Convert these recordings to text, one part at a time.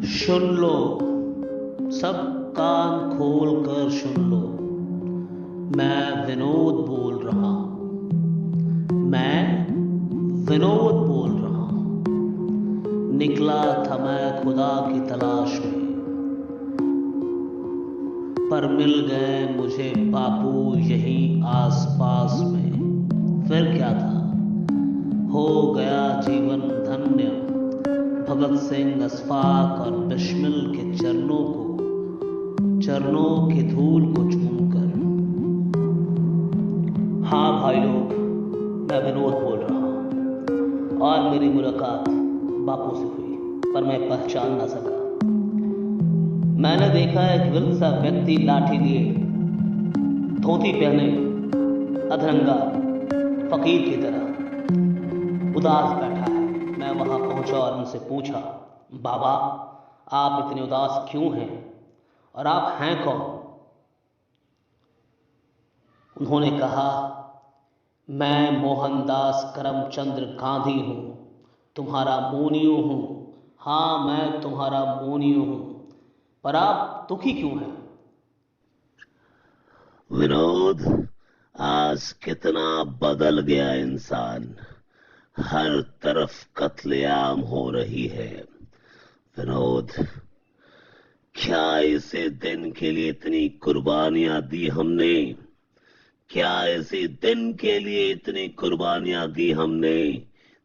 सुन लो, सब कान खोल कर सुन लो। मैं विनोद बोल रहा हूं। मैं विनोद बोल रहा हूं। निकला था मैं खुदा की तलाश में, पर मिल गए मुझे बापू यहीं आस पास में। फिर क्या था, हो गया जीवन धन्य। भगत सिंह, अशफाक और बिस्मिल के चरणों की धूल को चूमकर। हाँ भाई लोग, मैं विनोद बोल रहा हूं और मेरी मुलाकात बापू से हुई, पर मैं पहचान ना सका। मैंने देखा एक वृद्ध सा व्यक्ति लाठी लिए, धोती पहने, अधरंगा, फकीर की तरह उदास बैठा है। मैं वहां पहुंचा और उनसे पूछा, बाबा, आप इतने उदास क्यों हैं और आप हैं कौन? उन्होंने कहा, मैं मोहनदास करमचंद गांधी हूं, तुम्हारा मोनियो हूं। हाँ, मैं तुम्हारा मोनियो हूं, पर आप दुखी क्यों हैं? विनोद, आज कितना बदल गया इंसान। हर तरफ कत्लेआम हो रही है। विनोद, क्या इसे दिन के लिए इतनी कुर्बानियां दी हमने? क्या इसी दिन के लिए इतनी कुर्बानियां दी हमने?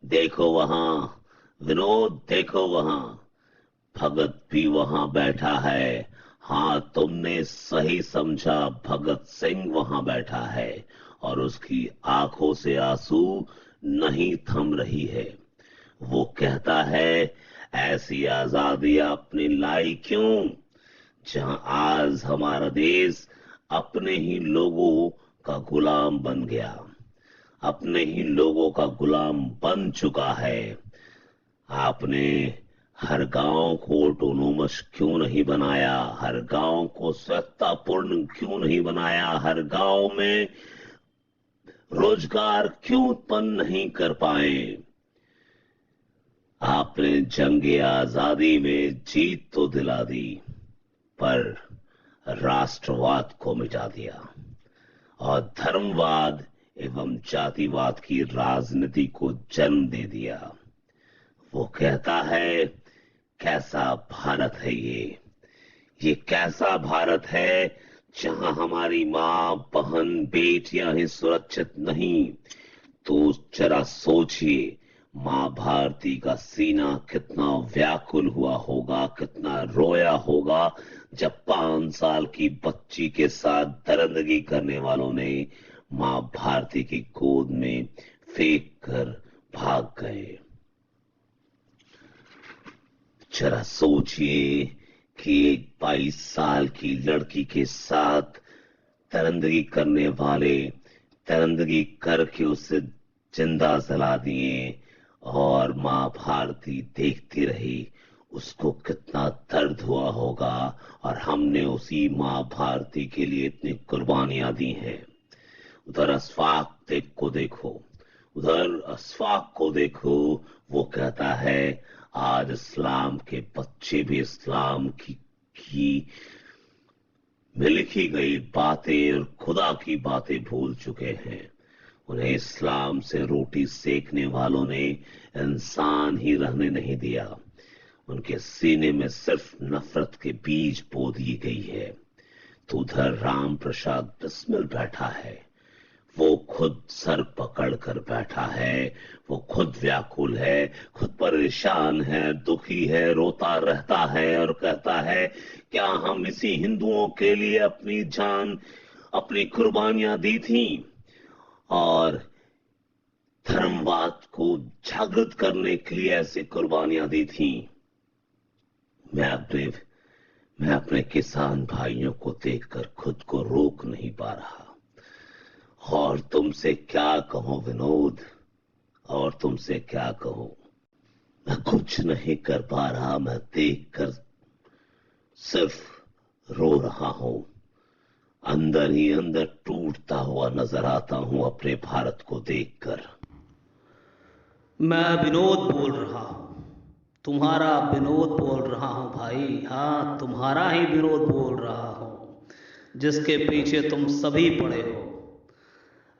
देखो वहां, विनोद, देखो वहां, भगत भी वहां बैठा है। हाँ, तुमने सही समझा, भगत सिंह वहां बैठा है और उसकी आंखों से आंसू नहीं थम रही है। वो कहता है, ऐसी आजादी आपने लाई क्यों, जहां आज हमारा देश अपने ही लोगों का गुलाम बन गया, अपने ही लोगों का गुलाम बन चुका है। आपने हर गांव को ऑटोनोमस क्यों नहीं बनाया? हर गांव को स्वच्छतापूर्ण क्यों नहीं बनाया? हर गांव में रोजगार क्यों उत्पन्न नहीं कर पाए? आपने जंग आजादी में जीत तो दिला दी, पर राष्ट्रवाद को मिटा दिया और धर्मवाद एवं जातिवाद की राजनीति को जन्म दे दिया। वो कहता है, कैसा भारत है ये कैसा भारत है जहां हमारी मां, बहन, बेटियां ही सुरक्षित नहीं? तो जरा सोचिए, मां भारती का सीना कितना व्याकुल हुआ होगा, कितना रोया होगा, जब 5 साल की बच्ची के साथ दरिंदगी करने वालों ने मां भारती की गोद में फेंक कर भाग गए। जरा सोचिए कि एक 22 साल की लड़की के साथ दरिंदगी करने वाले दरिंदगी करके उसे जिंदा जला दिए और मां भारती देखती रही। उसको कितना दर्द हुआ होगा और हमने उसी मां भारती के लिए इतनी कुर्बानियां दी हैं। उधर अशफाक को देखो। वो कहता है, आज इस्लाम के बच्चे भी इस्लाम की में लिखी गई बातें और खुदा की बातें भूल चुके हैं। उन्हें इस्लाम से रोटी सेकने वालों ने इंसान ही रहने नहीं दिया। उनके सीने में सिर्फ नफरत के बीज बो दी गई है। तो उधर राम प्रसाद बिस्मिल बैठा है। वो खुद सर पकड़ कर बैठा है। वो खुद व्याकुल है, खुद परेशान है, दुखी है, रोता रहता है और कहता है, क्या हम इसी हिंदुओं के लिए अपनी जान, अपनी कुर्बानियां दी थी और धर्मवाद को जागृत करने के लिए ऐसी कुर्बानियां दी थी? मैं अपने मैं अपने किसान भाइयों को देखकर खुद को रोक नहीं पा रहा। और तुमसे क्या कहूं विनोद, और तुमसे क्या कहूं? मैं कुछ नहीं कर पा रहा। मैं देखकर सिर्फ रो रहा हूं। अंदर ही अंदर टूटता हुआ नजर आता हूं अपने भारत को देखकर। मैं विनोद बोल रहा हूं। तुम्हारा विनोद बोल रहा हूँ भाई, हाँ तुम्हारा ही विनोद बोल रहा हूँ, जिसके पीछे तुम सभी पड़े हो।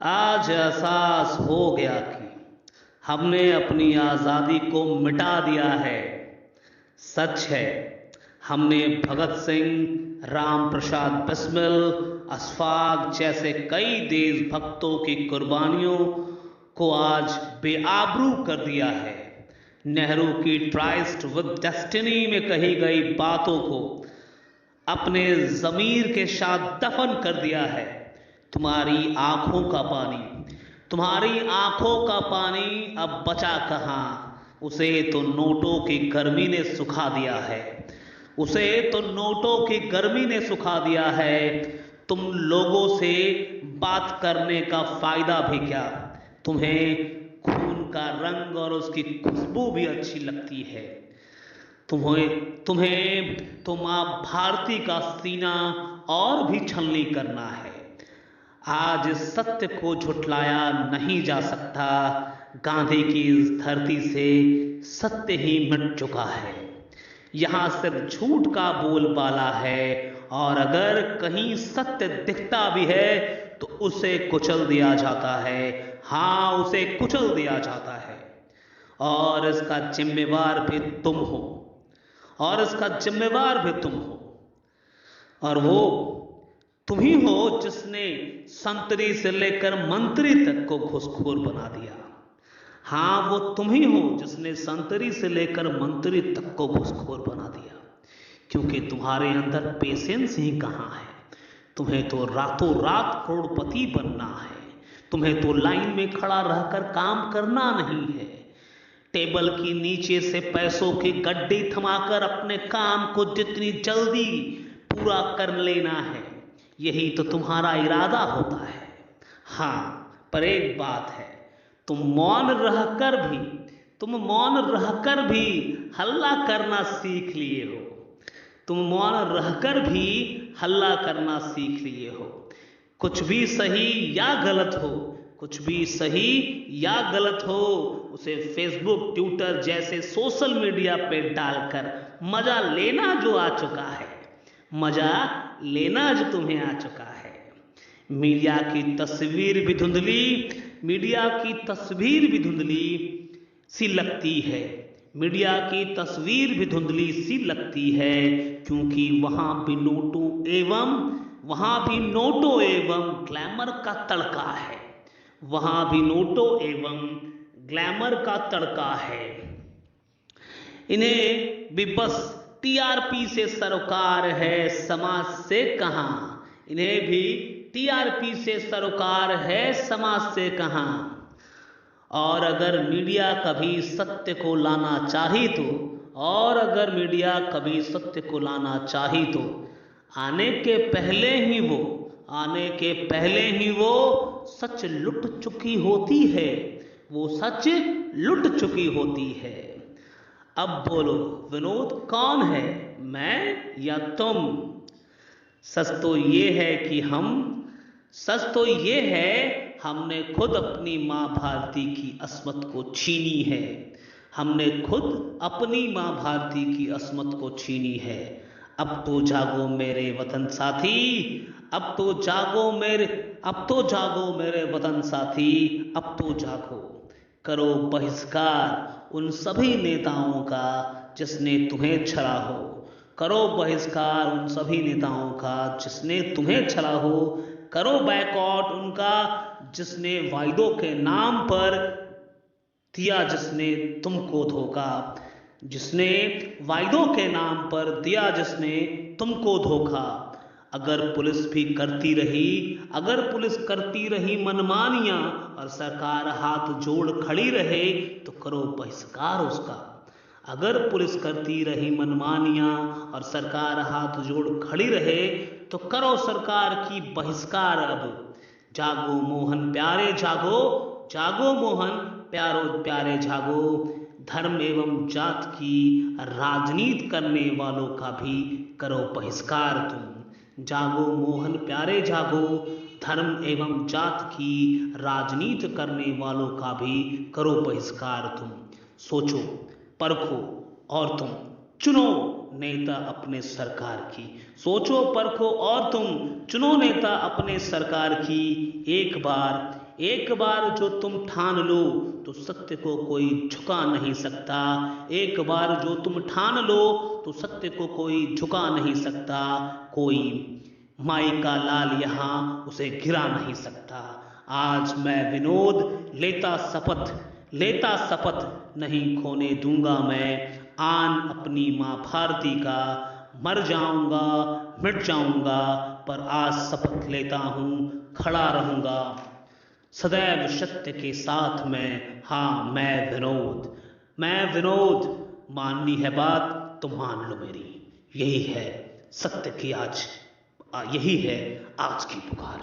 आज एहसास हो गया कि हमने अपनी आज़ादी को मिटा दिया है। सच है, हमने भगत सिंह, राम प्रसाद बिस्मिल, अशफाक जैसे कई देशभक्तों की कुर्बानियों को आज बेआबरू कर दिया है। नेहरू की ट्राइस्ट विद डेस्टिनी में कही गई बातों को अपने ज़मीर के साथ दफन कर दिया है। तुम्हारी आंखों का पानी, तुम्हारी आंखों का पानी अब बचा कहाँ? उसे तो नोटों की गर्मी ने सुखा दिया है, उसे तो नोटों की गर्मी ने सुखा दिया है। तुम लोगों से बात करने का फायदा भी क्या? तुम्हें खून का रंग और उसकी खुशबू भी अच्छी लगती है। तुम्हें तुम्हें तो मां भारती का सीना और भी छलनी करना है। आज इस सत्य को झुठलाया नहीं जा सकता। गांधी की इस धरती से सत्य ही मिट चुका है। यहां सिर्फ झूठ का बोलबाला है, और अगर कहीं सत्य दिखता भी है तो उसे कुचल दिया जाता है। हाँ, उसे कुचल दिया जाता है, और इसका जिम्मेवार भी तुम हो, और इसका जिम्मेवार भी तुम हो। और वो तुम ही हो जिसने संतरी से लेकर मंत्री तक को घूसखोर बना दिया। हाँ, वो तुम ही हो जिसने संतरी से लेकर मंत्री तक को घूसखोर बना दिया, क्योंकि तुम्हारे अंदर पेशेंस ही कहाँ है। तुम्हें तो रातों रात करोड़पति बनना है। तुम्हें तो लाइन में खड़ा रहकर काम करना नहीं है। टेबल के नीचे से पैसों की गड्डी थमाकर अपने काम को जितनी जल्दी पूरा कर लेना है, यही तो तुम्हारा इरादा होता है। हाँ, पर एक बात है, तुम मौन रहकर भी हल्ला करना सीख लिए हो। तुम मौन रहकर भी हल्ला करना सीख लिए हो। कुछ भी सही या गलत हो, कुछ भी सही या गलत हो, उसे फेसबुक, ट्विटर जैसे सोशल मीडिया पे डालकर मजा लेना जो आ चुका है, मजा लेना जो तुम्हें आ चुका है। मीडिया की तस्वीर भी धुंधली, मीडिया की तस्वीर भी धुंधली सी लगती है। मीडिया की तस्वीर भी धुंधली सी लगती है, क्योंकि वहां भी नोटों एवं ग्लैमर का तड़का है। वहां भी नोटों एवं ग्लैमर का तड़का है। इन्हें भी बस टीआरपी से सरोकार है, समाज से कहां। इन्हें भी टीआरपी से सरोकार है, समाज से कहां। और अगर मीडिया कभी सत्य को लाना चाही तो, और अगर मीडिया कभी सत्य को लाना चाही तो आने के पहले ही वो सच लुट चुकी होती है। वो सच लुट चुकी होती है। अब बोलो, विनोद कौन है, मैं या तुम? सच तो ये है हमने खुद अपनी मां भारती की अस्मत को छीनी है। हमने खुद अपनी मां भारती की अस्मत को छीनी है। अब तो जागो मेरे वतन साथी, अब तो जागो मेरे वतन साथी, अब तो जागो। करो बहिष्कार उन सभी नेताओं का जिसने तुम्हें छला हो। करो बहिष्कार उन सभी नेताओं का जिसने तुम्हें छला हो। करो बैकआउट उनका जिसने वायदों के नाम पर दिया जिसने तुमको धोखा। जिसने वायदों के नाम पर दिया जिसने तुमको धोखा। अगर पुलिस करती रही मनमानियां और सरकार हाथ जोड़ खड़ी रहे तो करो बहिष्कार उसका। अगर पुलिस करती रही मनमानियां और सरकार हाथ जोड़ खड़ी रहे तो करो सरकार की बहिष्कार। अब जागो मोहन प्यारे जागो, जागो मोहन प्यारे जागो। धर्म एवं जात की राजनीति करने वालों का भी करो बहिष्कार तुम। जागो मोहन प्यारे जागो। धर्म एवं जात की राजनीति करने वालों का भी करो बहिष्कार तुम। सोचो, परखो और तुम चुनो नेता अपने सरकार की। सोचो परखो और तुम चुनो नेता अपने सरकार की। एक बार जो तुम ठान लो तो सत्य को कोई झुका नहीं सकता। एक बार जो तुम ठान लो तो सत्य को कोई झुका नहीं सकता। कोई माई का लाल यहाँ उसे गिरा नहीं सकता। आज मैं विनोद लेता शपथ नहीं खोने दूंगा मैं आन अपनी माँ भारती का। मर जाऊंगा मिट जाऊंगा पर आज शपथ लेता हूँ खड़ा रहूंगा सदैव सत्य के साथ में। हाँ मैं विनोद माननी है बात तो मान लो मेरी। यही है सत्य की आज यही है आज की पुकार।